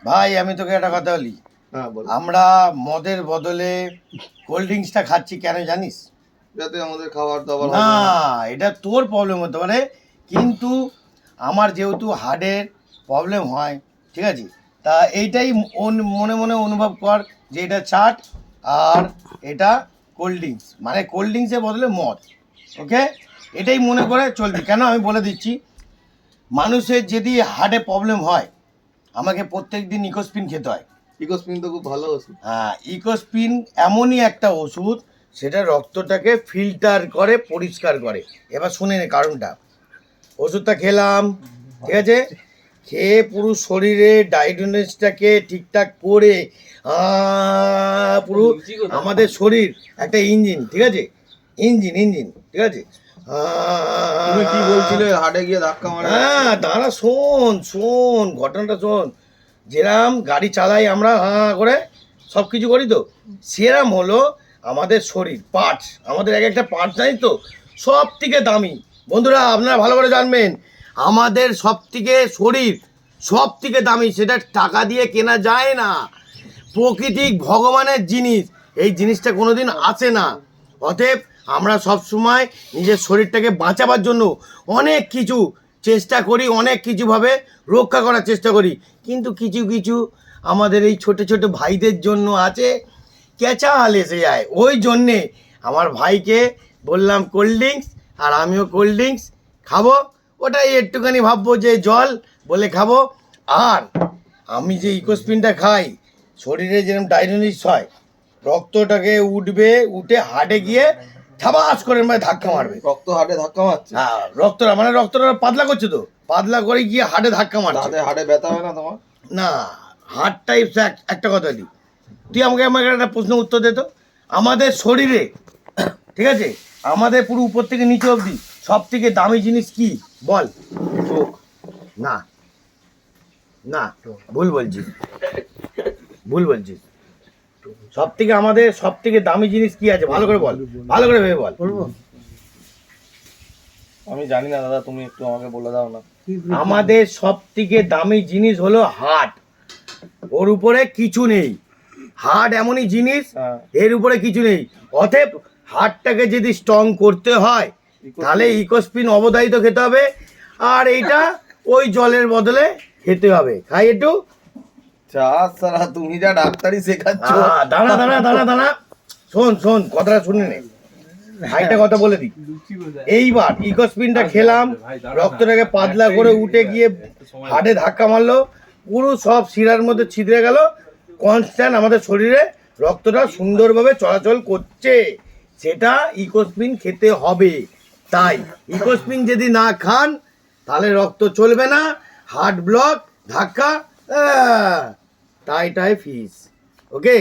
ভাই আমি তোকে একটা কথা বলি, হ্যাঁ বল। আমরা মদের বদলে কোল্ড ড্রিঙ্কসটা খাচ্ছি কেন জানিস? যাতে আমাদের খাবার দাবার না, এটা তোর প্রবলেম হতে পারে, কিন্তু আমার যেহেতু হার্টের প্রবলেম হয়, ঠিক আছে, তা এইটাই মনে মনে অনুভব কর যে এটা চাট আর এটা কোল্ড ড্রিঙ্কস, মানে কোল্ড ড্রিঙ্কসের বদলে মদ। ওকে, এটাই মনে করে চলবি। কেন আমি বলে দিচ্ছি, মানুষের যদি হার্টে প্রবলেম হয় আমাকে প্রত্যেক দিন ইকোস্পিন খেতে হয়। ইকোস্পিন তো খুব ভালো ওষুধ। হ্যাঁ, ইকোস্পিন এমনই একটা ওষুধ, সেটা রক্তটাকে ফিল্টার করে, পরিষ্কার করে। এবার শুনে নে কারণটা। ওষুধটা খেলাম, ঠিক আছে, খেয়ে পুরো শরীরে ডায়াগনোসিসটাকে ঠিকঠাক করে পুরো আমাদের শরীর একটা ইঞ্জিন, ঠিক আছে, ইঞ্জিন, ঠিক আছে। তুমি কি বলছিলে হাটে গিয়ে ধাক্কা মারে? হ্যাঁ দাঁড়া, শোন ঘটনাটা শোন। যেরাম গাড়ি চালাই আমরা করে সব কিছু করি, তো সেরাম হলো আমাদের শরীর পার্টস, আমাদের এক একটা পার্টস জানিস তো সব থেকে দামি। বন্ধুরা আপনারা ভালো করে জানবেন, আমাদের সব থেকে শরীর সব থেকে দামি, সেটা টাকা দিয়ে কেনা যায় না, প্রকৃতিক ভগবানের জিনিস, এই জিনিসটা কোনোদিন আসে না। অতএব আমরা সব সময় নিজের শরীরটাকে বাঁচাবার জন্য অনেক কিছু চেষ্টা করি, অনেক কিছুভাবে রক্ষা করার চেষ্টা করি, কিন্তু কিছু কিছু আমাদের এই ছোট ছোট ভাইদের জন্য আছে ক্যাচাল এসে যায়। ওই জন্যে আমার ভাইকে বললাম কোল্ড ড্রিঙ্কস, আর আমিও কোল্ড ড্রিঙ্কস খাবো, ওটাই একটুখানি ভাববো যে জল বলে খাবো। আর আমি যে ইকোস্পিনটা খাই, শরীরে যেরকম ডায়নোনিস হয়, রক্তটাকে উঠবে, উঠে হাটে গিয়ে ঠাবাস করে মানে ধাক্কা মারবে। রক্ত হাটে ধাক্কা মারছে? হ্যাঁ, রক্তটা পাতলা করছে, তো পাতলা করে গিয়ে হাটে ধাক্কা মারছে। তাতে হাটে ব্যথা হয় না তোমার? না, হার্ট টাইপ একটা কথা দিই, তুই আমাকে একটা প্রশ্ন উত্তর দে তো। আমাদের শরীরে, ঠিক আছে, আমাদের পুরো উপর থেকে নিচে অবধি সব থেকে দামি জিনিস কি বল? চোখ। না না, ভুল বলছিস। আমাদের সব থেকে দামি জিনিস কি আছে ভালো করে বল, ভালো করে ভেবে বল। আমি জানি না দাদা, তুমি একটু আমাকে বলে দাও না। আমাদের সব থেকে দামি জিনিস হলো হার্ট, ওর উপরে কিছু নেই। হার্ট এমনই জিনিস, এর উপরে কিছু নেই। অতএব হার্টটাকে যদি স্ট্রং করতে হয় তাহলে ইকোস্পিন অবধারিত খেতে হবে, আর এইটা ওই জলের বদলে খেতে হবে। খাই একটু। সারা তুমি যা ডাক্তারি শেখাচ্ছ। দাঁড়া, শোন কথাটা শুনে নে, ভাইটা কথা বলে দিই। এইবার ইকোস্পিনটা খেলাম, রক্তটাকে পাতলা করে উঠে গিয়ে হার্টে ধাক্কা মারলো, পুরো সব শিরার মধ্যে ছিদ্রে গেল, কনস্ট্যান্ট আমাদের শরীরে রক্তটা সুন্দরভাবে চলাচল করছে, সেটা ইকোস্পিন খেতে হবে। তাই ইকোস্পিন যদি না খান তাহলে রক্ত চলবে না, হার্ট ব্লক, ধাক্কা, টাই ফিস। ওকে।